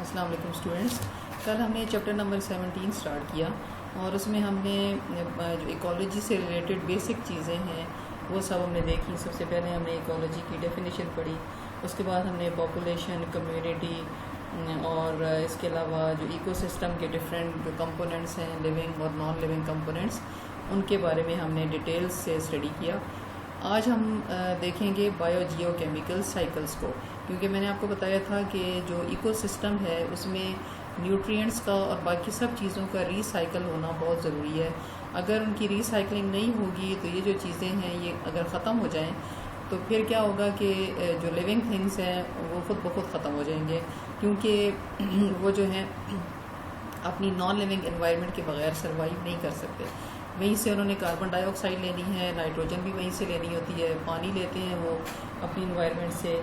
अस्सलाम वालेकुम स्टूडेंट्स। कल हमने चैप्टर नंबर 17 स्टार्ट किया और उसमें हमने जो इकोलॉजी से रिलेटेड बेसिक चीज़ें हैं वो सब हमने देखी। सबसे पहले हमने इकोलॉजी की डेफिनेशन पढ़ी, उसके बाद हमने पॉपुलेशन, कम्युनिटी और इसके अलावा जो इकोसिस्टम के डिफरेंट जो कंपोनेंट्स हैं, लिविंग और नॉन लिविंग कंपोनेंट्स, उनके बारे में हमने डिटेल्स से स्टडी किया। आज हम देखेंगे बायोजियोकेमिकल साइकिल्स को, क्योंकि मैंने आपको बताया था कि जो इकोसिस्टम है उसमें न्यूट्रिएंट्स का और बाकी सब चीज़ों का रिसाइकल होना बहुत ज़रूरी है। अगर उनकी रिसाइकलिंग नहीं होगी तो ये जो चीज़ें हैं ये अगर ख़त्म हो जाएं तो फिर क्या होगा कि जो लिविंग थिंग्स हैं वो खुद ब खुद ख़त्म हो जाएंगे, क्योंकि वो जो हैं अपनी नॉन लिविंग एनवायरनमेंट के बगैर सर्वाइव नहीं कर सकते। वहीं से उन्होंने कार्बन डाइऑक्साइड लेनी है, नाइट्रोजन भी वहीं से लेनी होती है, पानी लेते हैं वो अपनी इन्वायरमेंट से,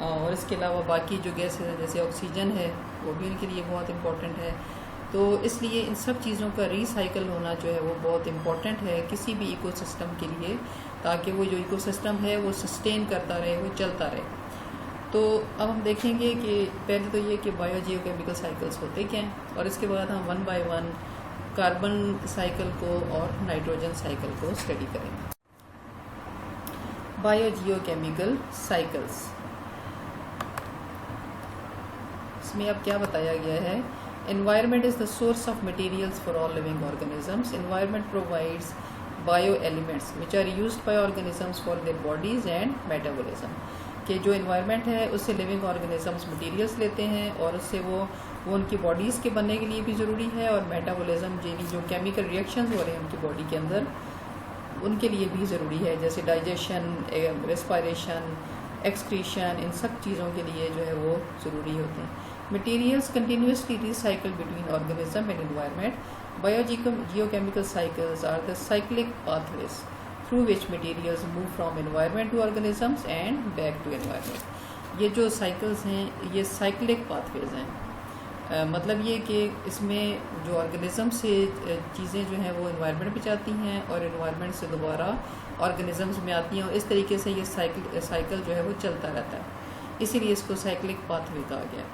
और इसके अलावा बाकी जो गैसेस हैं जैसे ऑक्सीजन है वो भी उनके लिए बहुत इम्पॉर्टेंट है। तो इसलिए इन सब चीज़ों का रिसाइकल होना जो है वो बहुत इम्पॉर्टेंट है किसी भी इकोसिस्टम के लिए, ताकि वो जो इकोसिस्टम है वो सस्टेन करता रहे, वो चलता रहे। तो अब हम देखेंगे कि पहले तो ये कि बायोजियोकेमिकल साइकिल्स होते क्या हैं, और इसके बाद हम one by one carbon cycle को और नाइट्रोजन साइकिल को स्टडी करेंगे। बायोजियोकेमिकल साइकिल्स, इसमें अब क्या बताया गया है? Environment is the source of materials for all living organisms. Environment provides bio elements which are used by organisms for their bodies and metabolism. कि जो एनवायरनमेंट है उससे लिविंग ऑर्गेनिजम्स मटेरियल्स लेते हैं और उससे वो उनकी बॉडीज़ के बनने के लिए भी ज़रूरी है, और मेटाबॉलिज्म जो केमिकल रिएक्शंस हो रहे हैं उनकी बॉडी के अंदर उनके लिए भी ज़रूरी है, जैसे डाइजेशन, रेस्पायरेशन, एक्सक्रीशन, इन सब चीज़ों के लिए जो है वो ज़रूरी होते हैं। Materials continuously recycle between organism and environment. Biogeochemical cycles are the cyclic pathways through which materials move from environment to organisms and back to environment। ये जो साइकिल्स हैं ये साइक्लिक पाथवेज हैं। मतलब ये कि इसमें जो ऑर्गेनिज्म से चीज़ें जो हैं वो एनवायरनमेंट पे जाती हैं और एनवायरनमेंट से दोबारा ऑर्गेनिजम्स में आती हैं, और इस तरीके से ये साइकिल जो है वो चलता रहता है, इसीलिए इसको साइक्लिक पाथवे कहा गया।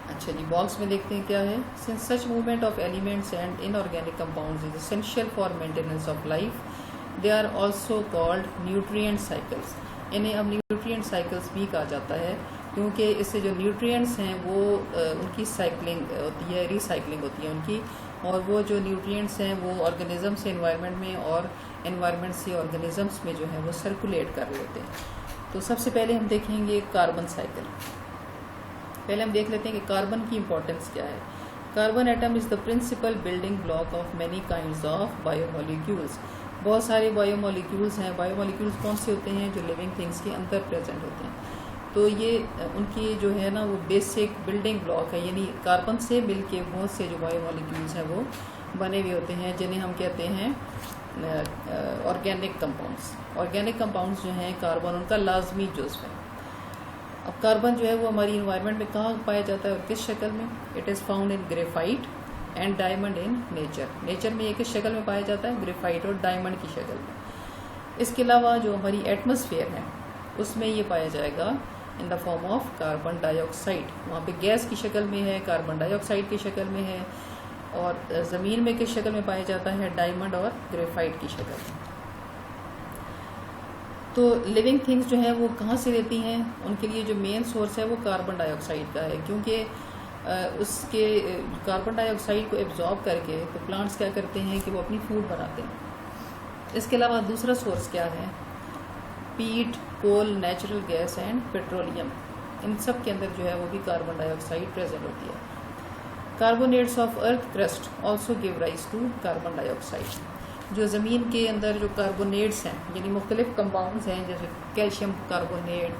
अच्छा जी, बॉक्स में देखते हैं क्या है। Since such movement of elements and inorganic compounds is essential for maintenance of life, they are also called nutrient cycles. इन्हें अब न्यूट्रिएंट साइकिल्स भी कहा जाता है, क्योंकि इससे जो न्यूट्रिएंट्स हैं वो उनकी साइक्लिंग होती है, रिसाइकलिंग होती है उनकी, और वो जो न्यूट्रिएंट्स हैं वो ऑर्गेनिज्म से एनवायरनमेंट में और एनवायरनमेंट से ऑर्गेनिजम्स में जो है वो सर्कुलेट कर रहे होते हैं। तो सबसे पहले हम देखेंगे कार्बन साइकिल। पहले हम देख लेते हैं कि कार्बन की इंपॉर्टेंस क्या है। Carbon atom is the principal building block of many kinds of biomolecules. बहुत सारे बायोमोलिक्यूल्स हैं। बायोमोलिक्यूल्स कौन से होते हैं? जो लिविंग थिंग्स के अंदर प्रेजेंट होते हैं। तो ये उनकी जो है ना वो बेसिक बिल्डिंग ब्लॉक है, यानी कार्बन से मिलके बहुत से जो बायोमोलिक्यूल्स हैं वो बने हुए होते हैं, जिन्हें हम कहते हैं ऑर्गेनिक कंपाउंड्स। ऑर्गेनिक कंपाउंड्स जो हैं कार्बन उनका लाजमी जुज़्व है। अब कार्बन जो है वो हमारी इन्वायरमेंट में कहाँ पाया जाता है और किस शक्ल में? It is found in graphite and diamond in nature. Nature में ये किस शक्ल में पाया जाता है? ग्रेफाइट और डायमंड की शक्ल में। इसके अलावा जो हमारी एटमॉस्फेयर है उसमें ये पाया जाएगा in the form of carbon dioxide. वहाँ पे गैस की शक्ल में है, कार्बन डाइऑक्साइड की शक्ल में है, और ज़मीन में किस शक्ल में पाया जाता है? डायमंड और ग्रेफाइट की शक्ल में। तो लिविंग थिंग्स जो हैं वो कहाँ से लेती हैं? उनके लिए जो मेन सोर्स है वो कार्बन डाइऑक्साइड का है, क्योंकि उसके कार्बन डाइऑक्साइड को एब्जॉर्ब करके तो प्लांट्स क्या करते हैं कि वो अपनी फूड बनाते हैं। इसके अलावा दूसरा सोर्स क्या है? पीट, कोल, नेचुरल गैस एंड पेट्रोलियम। इन सब के अंदर जो है वो भी कार्बन डाइऑक्साइड प्रेजेंट होती है। Carbonates of earth crust also give rise to carbon dioxide. जो ज़मीन के अंदर जो कार्बोनेट्स हैं, यानी मुख्तलिफ कंपाउंड्स हैं, जैसे calcium carbonate,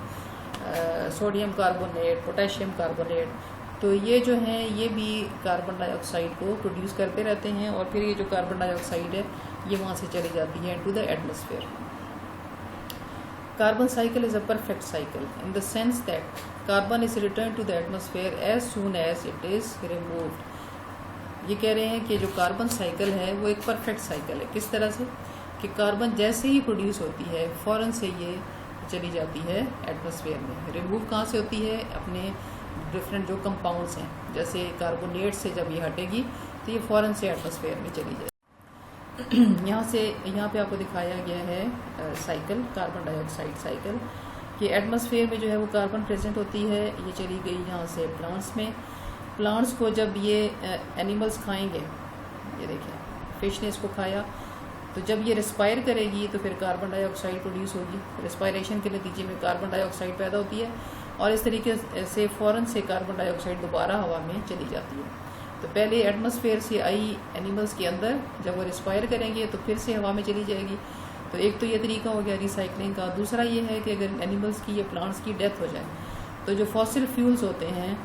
sodium carbonate, potassium carbonate, तो ये जो हैं ये भी कार्बन डाइऑक्साइड को प्रोड्यूस करते रहते हैं, और फिर ये जो कार्बन डाइऑक्साइड है ये वहाँ से चली जाती है to the atmosphere. Carbon cycle is a perfect cycle in the sense that carbon is return to the atmosphere as soon as it is removed. ये कह रहे हैं कि जो कार्बन साइकिल है वो एक परफेक्ट साइकिल है। किस तरह से? कि कार्बन जैसे ही प्रोड्यूस होती है फ़ौरन से ये चली जाती है एटमॉस्फेयर में। रिमूव कहाँ से होती है? अपने डिफरेंट जो कंपाउंड्स हैं, जैसे कार्बोनेट से जब ये हटेगी तो ये फ़ौरन से एटमॉस्फेयर में चली जाएगी। यहाँ पे आपको दिखाया गया है साइकिल, कार्बन डाइऑक्साइड साइकिल, कि एटमॉस्फेयर में जो है वो कार्बन प्रेजेंट होती है। ये चली गई यहाँ से प्लांट्स में। प्लांट्स को जब ये एनिमल्स खाएंगे, ये देखें फिश ने इसको खाया, तो जब ये रिस्पायर करेगी तो फिर कार्बन डाइऑक्साइड प्रोड्यूस होगी। रिस्पायरेशन के नतीजे में कार्बन डाइऑक्साइड पैदा होती है और इस तरीके से फ़ौरन से कार्बन डाइऑक्साइड दोबारा हवा में चली जाती है। तो पहले एटमॉस्फेयर से आई एनिमल्स के अंदर, जब वो रिस्पायर करेंगे तो फिर से हवा में चली जाएगी। तो एक तो ये तरीका हो गया रिसाइकलिंग का। दूसरा ये है कि अगर एनिमल्स की या प्लांट्स की डेथ हो जाए तो जो फॉसिल फ्यूल्स होते हैं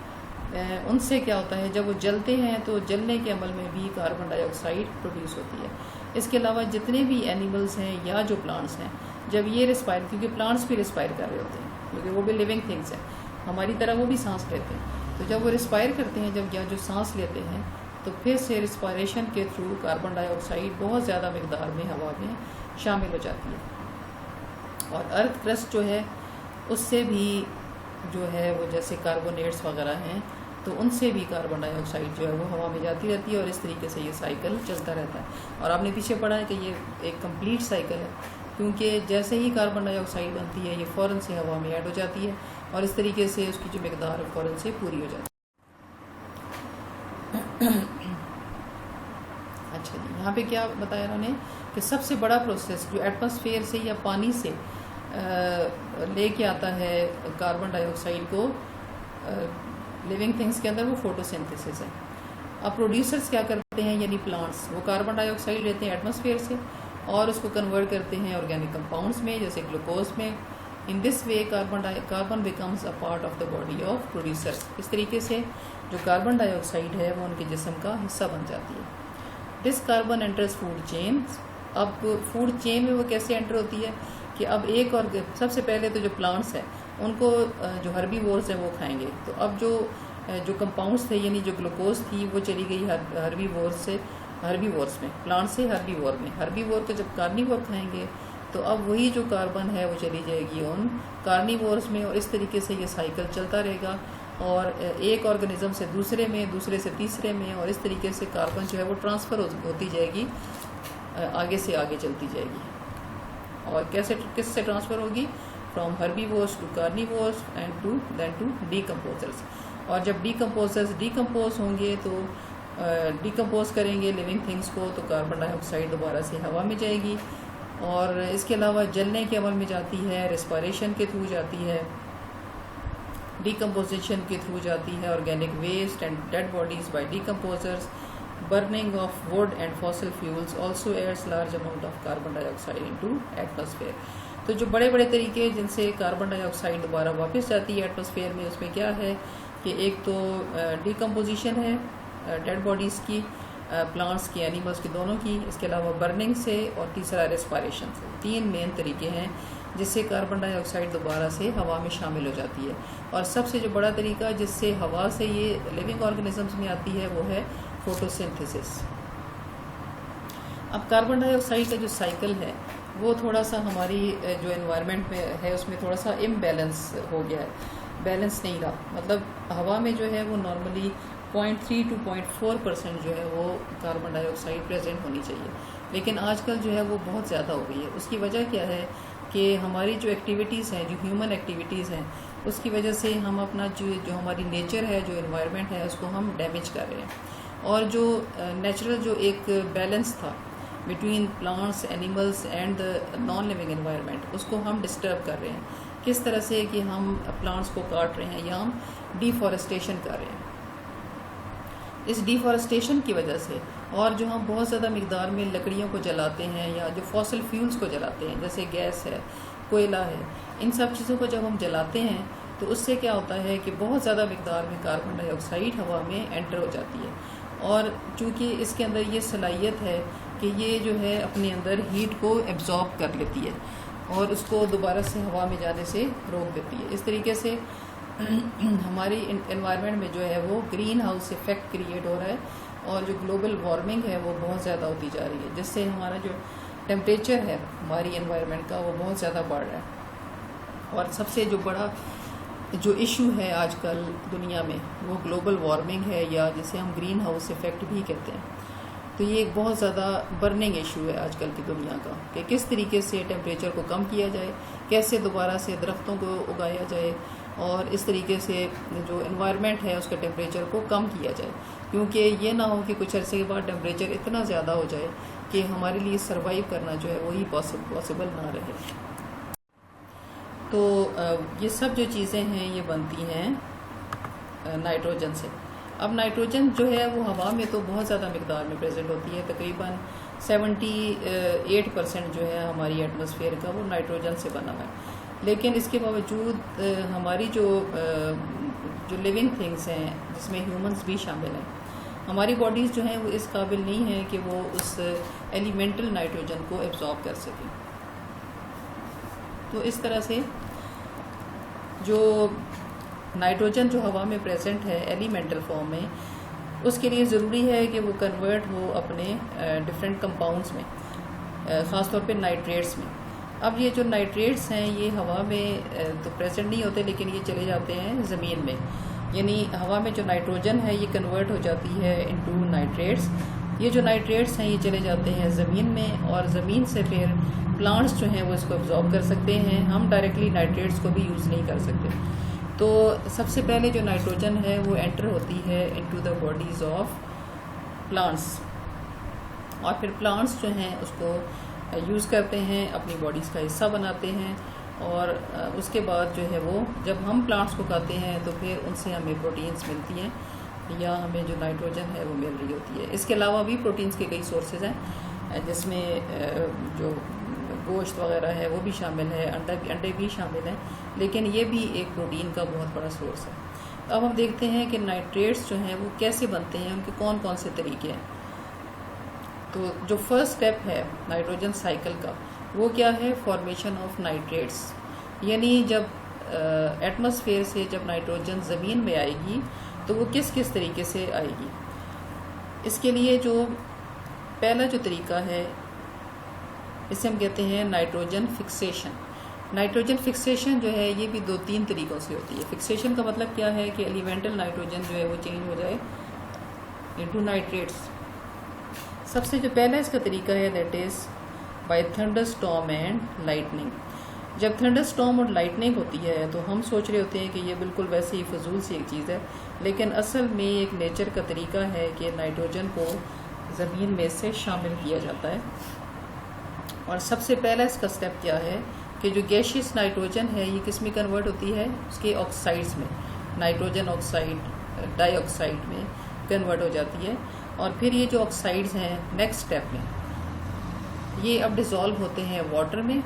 उनसे क्या होता है, जब वो जलते हैं तो जलने के अमल में भी कार्बन डाइऑक्साइड प्रोड्यूस होती है। इसके अलावा जितने भी एनिमल्स हैं या जो प्लांट्स हैं, जब ये रिस्पायर, क्योंकि प्लांट्स भी रिस्पायर कर रहे होते हैं क्योंकि वो भी लिविंग थिंग्स हैं, हमारी तरह वो भी सांस लेते हैं, तो जब वो रिस्पायर करते हैं, जब या जो सांस लेते हैं, तो फिर से रिस्पायरेशन के थ्रू कार्बन डाइऑक्साइड बहुत ज़्यादा मकदार में हवा में शामिल हो जाती है। और अर्थ क्रस्ट जो है उससे भी जो है वो जैसे कार्बोनेट्स वगैरह हैं, तो उनसे भी कार्बन डाइऑक्साइड जो है वो हवा में जाती रहती है और इस तरीके से ये साइकिल चलता रहता है। और आपने पीछे पढ़ा है कि ये एक कंप्लीट साइकिल है, क्योंकि जैसे ही कार्बन डाइऑक्साइड बनती है ये फ़ौरन से हवा में ऐड हो जाती है और इस तरीके से उसकी जो मकदार है फ़ौरन से पूरी हो जाती है। अच्छा जी, यहाँ पे क्या बताया उन्होंने कि सबसे बड़ा प्रोसेस जो एटमॉस्फेयर से या पानी से लेके आता है कार्बन डाइऑक्साइड को लिविंग थिंग्स के अंदर, वो फोटोसिंथेसिस है। अब प्रोड्यूसर्स क्या करते हैं, यानी प्लांट्स, वो कार्बन डाइऑक्साइड लेते हैं एटमॉस्फेयर से और उसको कन्वर्ट करते हैं ऑर्गेनिक कंपाउंड्स में, जैसे ग्लूकोज में। In this way carbon becomes a part of the body of producers. इस तरीके से जो कार्बन डाइऑक्साइड है वो उनके जिस्म का हिस्सा बन जाती है। This carbon enters food chain. अब फूड चेन में वो कैसे एंटर होती है कि अब एक और सबसे पहले तो जो प्लांट्स हैं उनको जो हर्बीवोर्स हैं वो खाएंगे। तो अब जो कंपाउंड्स थे, यानी जो ग्लूकोज थी, वो चली गई हर्बीवोर्स में, प्लांट से हर्बीवोर में। हर्बीवोर को जब कार्निवोर खाएंगे तो अब वही जो कार्बन है वो चली जाएगी उन कार्निवोर्स में और इस तरीके से ये साइकिल चलता रहेगा और एक ऑर्गेनिज्म से दूसरे में, दूसरे से तीसरे में, और इस तरीके से कार्बन जो है वो ट्रांसफ़र होती जाएगी, आगे से आगे चलती जाएगी। और किससे ट्रांसफ़र होगी? From herbivores to carnivores and then to decomposers. और जब डीकम्पोजर्स डीकम्पोज होंगे तो डीकम्पोज करेंगे लिविंग थिंग्स को, तो कार्बन डाइऑक्साइड दोबारा से हवा में जाएगी। और इसके अलावा जलने के अमल में जाती है, रेस्पायरेशन के थ्रू जाती है, डीकम्पोजिशन के थ्रू जाती है, organic waste and dead bodies by decomposers. Burning of wood and fossil fuels also adds large amount of carbon dioxide into atmosphere. तो जो बड़े बड़े तरीके जिनसे कार्बन डाइऑक्साइड दोबारा वापस जाती है एटमॉस्फेयर में, उसमें क्या है कि एक तो डीकम्पोजिशन है डेड बॉडीज़ की, प्लांट्स की, एनिमल्स की, दोनों की। इसके अलावा बर्निंग से और तीसरा रेस्पायरेशन से। 3 मेन तरीके हैं जिससे कार्बन डाइऑक्साइड दोबारा से हवा में शामिल हो जाती है। और सबसे जो बड़ा तरीका जिससे हवा से ये लिविंग ऑर्गेनिजम्स में आती है वो है फोटोसिंथेसिस। अब कार्बन डाइऑक्साइड का जो साइकिल है वो थोड़ा सा हमारी जो एनवायरनमेंट में है उसमें थोड़ा सा इम्बैलेंस हो गया है, बैलेंस नहीं रहा। मतलब हवा में जो है वो नॉर्मली 0.3 to 0.4% जो है वो कार्बन डाइऑक्साइड प्रेजेंट होनी चाहिए, लेकिन आजकल जो है वो बहुत ज़्यादा हो गई है। उसकी वजह क्या है कि हमारी जो एक्टिविटीज़ हैं, जो ह्यूमन एक्टिविटीज़ हैं, उसकी वजह से हम अपना जो हमारी नेचर है, जो एनवायरनमेंट है, उसको हम डैमेज कर रहे हैं। और जो नेचुरल जो एक बैलेंस था between plants, animals and the non living environment, उसको हम डिस्टर्ब कर रहे हैं। किस तरह से कि हम प्लांट्स को काट रहे हैं या हम डिफॉरेस्टेशन कर रहे हैं। इस डिफॉरेस्टेशन की वजह से और जो हम बहुत ज़्यादा मिकदार में लकड़ियों को जलाते हैं या जो फॉसिल फ्यूल्स को जलाते हैं, जैसे गैस है, कोयला है, इन सब चीज़ों को जब हम जलाते हैं तो उससे क्या होता है कि बहुत ज़्यादा मिकदार में कार्बन डाइऑक्साइड हवा में एंटर हो जाती है। और चूँकि इसके अंदर ये सलाहियत है कि ये जो है अपने अंदर हीट को एब्जॉर्ब कर लेती है और उसको दोबारा से हवा में जाने से रोक देती है। इस तरीके से हमारी एनवायरनमेंट में जो है वो ग्रीन हाउस इफेक्ट क्रिएट हो रहा है और जो ग्लोबल वार्मिंग है वो बहुत ज़्यादा होती जा रही है, जिससे हमारा जो टेम्परेचर है हमारी एनवायरनमेंट का वो बहुत ज़्यादा बढ़ रहा है। और सबसे जो बड़ा जो इशू है आजकल दुनिया में वो ग्लोबल वार्मिंग है, या जिसे हम ग्रीन हाउस इफ़ेक्ट भी कहते हैं। तो ये एक बहुत ज़्यादा बर्निंग इशू है आजकल की दुनिया का, कि किस तरीके से टेम्परेचर को कम किया जाए, कैसे दोबारा से दरख्तों को उगाया जाए, और इस तरीके से जो एनवायरनमेंट है उसके टेम्परेचर को कम किया जाए, क्योंकि ये ना हो कि कुछ अरसे के बाद टेम्परेचर इतना ज़्यादा हो जाए कि हमारे लिए सर्वाइव करना जो है वही पॉसिबल ना रहे। तो ये सब जो चीज़ें हैं ये बनती हैं नाइट्रोजन से। अब नाइट्रोजन जो है वो हवा में तो बहुत ज़्यादा मिकदार में प्रेजेंट होती है, तकरीबन 78% जो है हमारी एटमॉस्फेयर का वो नाइट्रोजन से बना हुआ है। लेकिन इसके बावजूद हमारी जो लिविंग थिंग्स हैं, जिसमें ह्यूमंस भी शामिल हैं, हमारी बॉडीज़ जो हैं वो इस काबिल नहीं है कि वो उस एलिमेंटल नाइट्रोजन को एब्जॉर्ब कर सकें। तो इस तरह से जो नाइट्रोजन जो हवा में प्रेजेंट है एलिमेंटल फॉर्म में, उसके लिए ज़रूरी है कि वो कन्वर्ट हो अपने डिफरेंट कंपाउंड्स में, ख़ास तौर पे नाइट्रेट्स में। अब ये जो नाइट्रेट्स हैं ये हवा में तो प्रेजेंट नहीं होते, लेकिन ये चले जाते हैं ज़मीन में, यानी हवा में जो नाइट्रोजन है ये कन्वर्ट हो जाती है इनटू नाइट्रेट्स। ये जो नाइट्रेट्स हैं ये चले जाते हैं ज़मीन में, और ज़मीन से फिर प्लांट्स जो हैं वो इसको एब्जॉर्ब कर सकते हैं। हम डायरेक्टली नाइट्रेट्स को भी यूज़ नहीं कर सकते। तो सबसे पहले जो नाइट्रोजन है वो एंटर होती है into the bodies of plants, और फिर प्लांट्स जो हैं उसको यूज़ करते हैं, अपनी बॉडीज़ का हिस्सा बनाते हैं, और उसके बाद जो है वो जब हम प्लांट्स को खाते हैं तो फिर उनसे हमें प्रोटीन्स मिलती हैं, या हमें जो नाइट्रोजन है वो मिल रही होती है। इसके अलावा भी प्रोटीन्स के कई सोर्सेज हैं, जिसमें जो गोश्त वगैरह है वो भी शामिल है, अंडे भी शामिल हैं, लेकिन ये भी एक प्रोटीन का बहुत बड़ा सोर्स है। अब हम देखते हैं कि नाइट्रेट्स जो हैं वो कैसे बनते हैं, उनके कौन कौन से तरीके हैं। तो जो फर्स्ट स्टेप है नाइट्रोजन साइकिल का वो क्या है, फॉर्मेशन ऑफ नाइट्रेट्स। यानी जब एटमॉस्फेयर से जब नाइट्रोजन ज़मीन में आएगी तो वो किस किस तरीके से आएगी। इसके लिए जो पहला जो तरीका है इसे हम कहते हैं नाइट्रोजन फिक्सेशन। नाइट्रोजन फिक्सेशन जो है ये भी 2-3 तरीक़ों से होती है। फिक्सेशन का मतलब क्या है कि एलिमेंटल नाइट्रोजन जो है वो चेंज हो जाए इनटू नाइट्रेट्स। सबसे जो पहला इसका तरीका है that is by thunder storm and lightning. जब थंडर स्टॉर्म और लाइटनिंग होती है तो हम सोच रहे होते हैं कि ये बिल्कुल वैसे ही फजूल सी एक चीज़ है, लेकिन असल में एक नेचर का तरीका है कि नाइट्रोजन को ज़मीन में से शामिल किया जाता है। और सबसे पहला इसका स्टेप क्या है कि जो गैशियस नाइट्रोजन है ये किस में कन्वर्ट होती है, उसके ऑक्साइड्स में, नाइट्रोजन ऑक्साइड डाइऑक्साइड में कन्वर्ट हो जाती है। और फिर ये जो ऑक्साइड्स हैं नेक्स्ट स्टेप में ये अब डिज़ोल्व होते हैं वाटर में,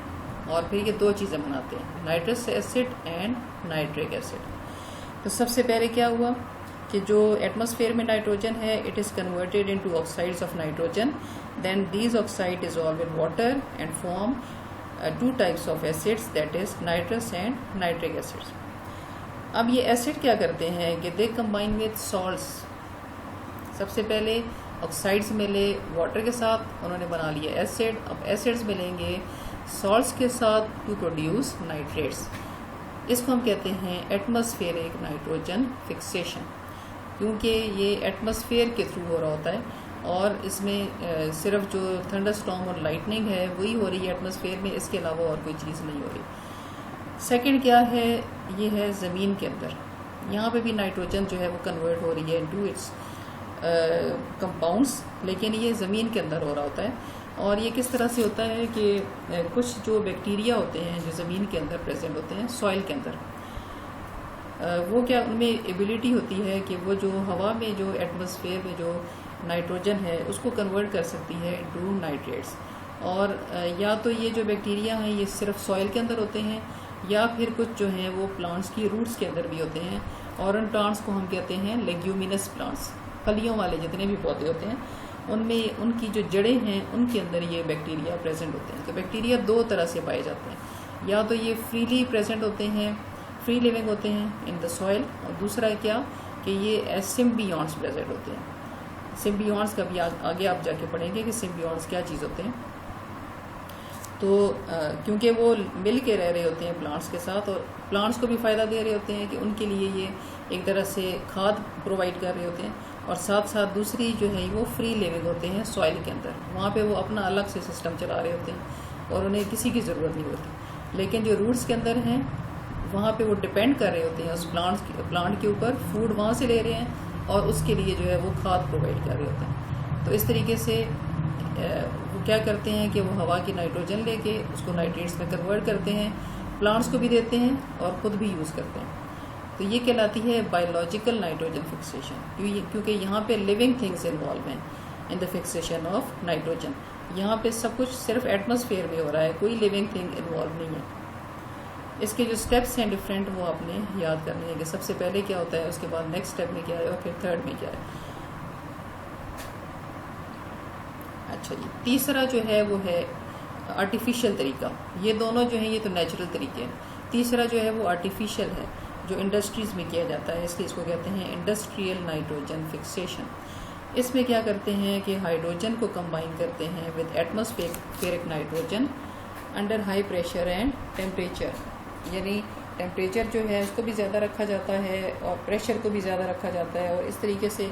और फिर ये 2 चीज़ें बनाते हैं, nitrous acid and nitric acid. तो सबसे पहले क्या हुआ कि जो एटमॉस्फेयर में नाइट्रोजन है it is converted into oxides of nitrogen, then these oxide dissolve in water and form 2 types of acids that is nitrous and nitric acids. अब ये एसिड क्या करते हैं कि दे कंबाइन विद सॉल्ट्स। सबसे पहले ऑक्साइड्स मिले वाटर के साथ, उन्होंने बना लिया एसिड। अब एसिड्स मिलेंगे सॉल्ट्स के साथ टू प्रोड्यूस नाइट्रेट्स। इसको हम कहते हैं एटमॉस्फेरिक नाइट्रोजन फिक्सेशन, क्योंकि ये एटमॉस्फेयर के थ्रू हो रहा होता है, और इसमें सिर्फ जो थंडर स्टॉर्म और लाइटनिंग है वही हो रही है एटमॉस्फेयर में, इसके अलावा और कोई चीज़ नहीं हो रही। सेकंड क्या है, ये है ज़मीन के अंदर, यहाँ पे भी नाइट्रोजन जो है वो कन्वर्ट हो रही है इनटू इट्स कंपाउंड्स, लेकिन ये ज़मीन के अंदर हो रहा होता है। और ये किस तरह से होता है कि कुछ जो बैक्टीरिया होते हैं जो ज़मीन के अंदर प्रेजेंट होते हैं सॉइल के अंदर, वो क्या उनमें एबिलिटी होती है कि वो जो हवा में जो एटमॉस्फेयर में जो नाइट्रोजन है उसको कन्वर्ट कर सकती है इनटू नाइट्रेट्स। और या तो ये जो बैक्टीरिया हैं ये सिर्फ सॉइल के अंदर होते हैं, या फिर कुछ जो हैं वो प्लांट्स की रूट्स के अंदर भी होते हैं, और उन प्लांट्स को हम कहते हैं लेग्यूमिनस प्लांट्स। फलियों वाले जितने भी पौधे होते हैं उनमें उनकी जो जड़ें हैं उनके अंदर ये बैक्टीरिया प्रेजेंट होते हैं। तो बैक्टीरिया 2 तरह से पाए जाते हैं, या तो ये फ्रीली प्रेजेंट होते हैं, फ्री लिविंग होते हैं इन द सॉइल, और दूसरा क्या कि ये सिम्बियॉन्ट्स प्रेजेंट होते हैं। सिम्बियॉन्ट्स का भी आगे आप जाके पढ़ेंगे कि सिम्बियॉन्ट्स क्या चीज़ होते हैं। तो क्योंकि वो मिल के रह रहे होते हैं प्लांट्स के साथ, और प्लांट्स को भी फ़ायदा दे रहे होते हैं कि उनके लिए ये एक तरह से खाद प्रोवाइड कर रहे होते हैं, और साथ साथ दूसरी जो है वो फ्री लिविंग होते हैं सॉइल के अंदर। वहाँ पे वो अपना अलग से सिस्टम चला रहे होते हैं और उन्हें किसी की ज़रूरत नहीं होती। लेकिन जो रूट्स के अंदर हैं वहाँ पे वो डिपेंड कर रहे होते हैं उस प्लांट के ऊपर, फूड वहाँ से ले रहे हैं और उसके लिए जो है वो खाद प्रोवाइड कर रहे होते हैं। तो इस तरीके से वो क्या करते हैं कि वो हवा की नाइट्रोजन लेके उसको नाइट्रेट्स में कन्वर्ट करते हैं, प्लांट्स को भी देते हैं और ख़ुद भी यूज़ करते हैं। तो ये कहलाती है बायोलॉजिकल नाइट्रोजन फिक्सेशन, क्योंकि यहाँ पे लिविंग थिंग्स इन्वॉल्व हैं in the fixation of nitrogen. यहाँ पे सब कुछ सिर्फ एटमॉस्फेयर में हो रहा है, कोई लिविंग थिंग इन्वॉल्व नहीं है। इसके जो स्टेप्स हैं डिफरेंट, वो आपने याद करने हैं कि सबसे पहले क्या होता है, उसके बाद नेक्स्ट स्टेप में क्या है और फिर थर्ड में क्या है। अच्छा जी, तीसरा जो है वो है आर्टिफिशियल तरीका। ये दोनों जो हैं ये तो नेचुरल तरीके हैं। तीसरा जो है वो आर्टिफिशियल है, जो इंडस्ट्रीज़ में किया जाता है, इसलिए इसको कहते हैं इंडस्ट्रियल नाइट्रोजन फिक्सेशन। इसमें क्या करते हैं कि हाइड्रोजन को कंबाइन करते हैं with atmospheric nitrogen under high pressure and temperature, यानी टेम्परेचर जो है उसको भी ज़्यादा रखा जाता है और प्रेशर को भी ज़्यादा रखा जाता है। और इस तरीके से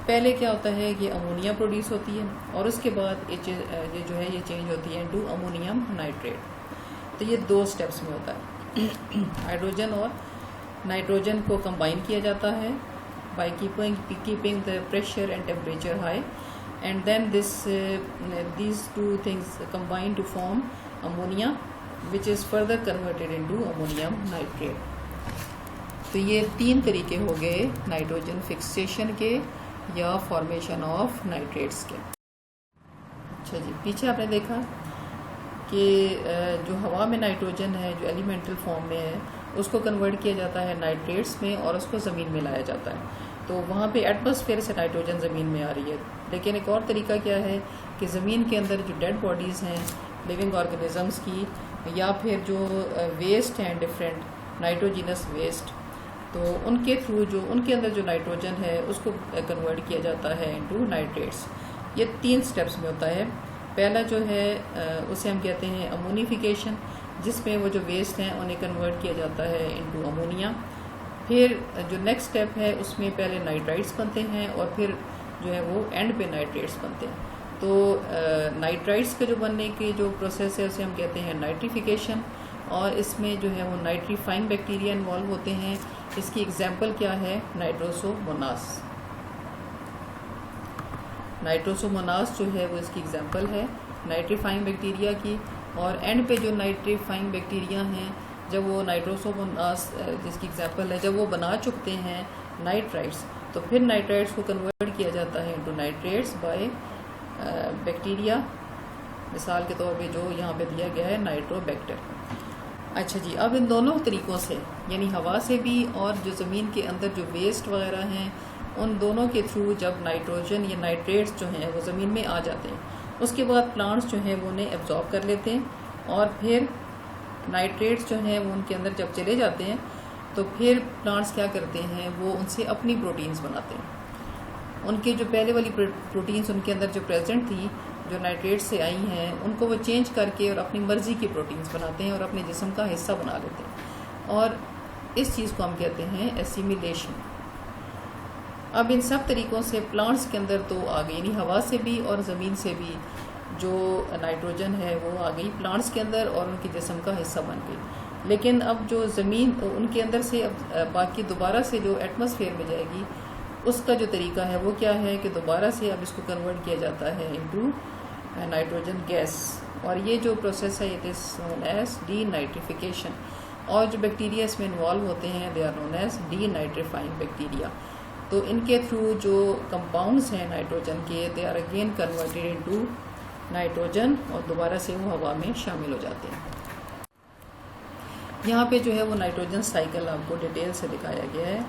पहले क्या होता है कि अमोनिया प्रोड्यूस होती है और उसके बाद ये जो है ये चेंज होती है इनटू अमोनियम नाइट्रेट। तो ये 2 स्टेप्स में होता है। हाइड्रोजन और नाइट्रोजन को कंबाइन किया जाता है by keeping the pressure and temperature high, and then these two things combine to form ammonia which is further converted into ammonium nitrate। तो ये 3 तरीके हो गए नाइट्रोजन फिक्सेशन के या फॉर्मेशन ऑफ नाइट्रेट्स के। अच्छा जी, पीछे आपने देखा कि जो हवा में नाइट्रोजन है जो एलिमेंटल फॉर्म में है उसको कन्वर्ट किया जाता है नाइट्रेट्स में और उसको ज़मीन में लाया जाता है। तो वहाँ पे एटमॉस्फेयर से नाइट्रोजन ज़मीन में आ रही है। लेकिन एक और तरीका क्या है कि ज़मीन के अंदर जो डेड बॉडीज़ हैं लिविंग ऑर्गेनिजम्स की, या फिर जो वेस्ट हैं डिफरेंट नाइट्रोजिनस वेस्ट, तो उनके थ्रू जो उनके अंदर जो नाइट्रोजन है उसको कन्वर्ट किया जाता है इनटू नाइट्रेट्स। ये 3 स्टेप्स में होता है। पहला जो है उसे हम कहते हैं अमोनिफिकेशन, जिसमें वो जो वेस्ट हैं उन्हें कन्वर्ट किया जाता है इनटू अमोनिया। फिर जो नेक्स्ट स्टेप है उसमें पहले नाइट्राइट्स बनते हैं और फिर जो है वो एंड पे नाइट्रेट्स बनते हैं। तो नाइट्राइट्स के जो बनने की जो प्रोसेस है उसे हम कहते हैं नाइट्रिफिकेशन, और इसमें जो है वो नाइट्रीफाइंग बैक्टीरिया इन्वॉल्व होते हैं। इसकी एग्जांपल क्या है, नाइट्रोसोमोनास। नाइट्रोसोमोनास जो है वो इसकी एग्जांपल है नाइट्रीफाइंग बैक्टीरिया की। और एंड पे जो नाइट्रीफाइंग बैक्टीरिया हैं, जब वो नाइट्रोसोमोनास जिसकी एग्जांपल है, जब वो बना चुकते हैं नाइट्राइट्स, तो फिर नाइट्राइट्स को कन्वर्ट किया जाता है इनटू नाइट्रेट्स बाय बैक्टीरिया। मिसाल के तौर पे जो यहाँ पे दिया गया है नाइट्रोबैक्टर। अच्छा जी, अब इन दोनों तरीक़ों से, यानी हवा से भी और जो ज़मीन के अंदर जो वेस्ट वगैरह हैं, उन दोनों के थ्रू जब नाइट्रोजन या नाइट्रेट्स जो हैं वो ज़मीन में आ जाते हैं, उसके बाद प्लांट्स जो हैं वो उन्हें एब्जॉर्ब कर लेते हैं, और फिर नाइट्रेट्स जो हैं वो उनके अंदर जब चले जाते हैं तो फिर प्लांट्स क्या करते हैं, वो उनसे अपनी प्रोटीन्स बनाते हैं। उनके जो पहले वाली प्रोटीन्स उनके अंदर जो प्रेजेंट थी, जो नाइट्रेट से आई हैं, उनको वो चेंज करके और अपनी मर्ज़ी की प्रोटीन्स बनाते हैं और अपने जिस्म का हिस्सा बना लेते हैं, और इस चीज़ को हम कहते हैं एसिमिलेशन। अब इन सब तरीक़ों से प्लांट्स के अंदर तो आ गई, यानी हवा से भी और ज़मीन से भी जो नाइट्रोजन है वो आ गई प्लांट्स के अंदर और उनके जिस्म का हिस्सा बन गई। लेकिन अब जो ज़मीन उनके अंदर से अब बाकी दोबारा से जो एटमॉस्फेयर में जाएगी, उसका जो तरीका है वो क्या है कि दोबारा से अब इसको कन्वर्ट किया जाता है इनटू नाइट्रोजन गैस, और ये जो प्रोसेस है it is known as denitrification. और जो बैक्टीरिया इसमें इन्वॉल्व होते हैं they are known as denitrifying bacteria. तो इनके थ्रू जो कंपाउंड्स हैं नाइट्रोजन के, they are again converted into nitrogen और दोबारा से वो हवा में शामिल हो जाते हैं। यहाँ पे जो है वो नाइट्रोजन साइकिल आपको डिटेल से दिखाया गया है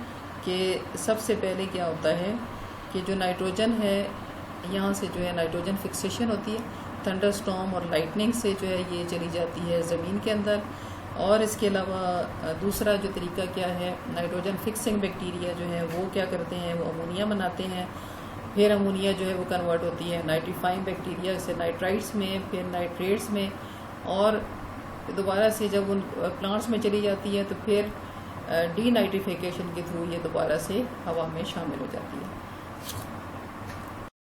कि सबसे पहले क्या होता है कि जो नाइट्रोजन है, यहाँ से जो है नाइट्रोजन फिक्सेशन होती है, थंडरस्टॉर्म और लाइटनिंग से जो है ये चली जाती है ज़मीन के अंदर। और इसके अलावा दूसरा जो तरीका क्या है, नाइट्रोजन फिक्सिंग बैक्टीरिया जो है वो क्या करते हैं, वो अमोनिया बनाते हैं। फिर अमोनिया जो है वो कन्वर्ट होती है नाइट्रीफाइंग बैक्टीरिया से नाइट्राइट्स में, फिर नाइट्रेट्स में, और दोबारा से जब उन प्लांट्स में चली जाती है तो फिर डीनाइट्रिफिकेशन के थ्रू ये दोबारा से हवा में शामिल हो जाती है।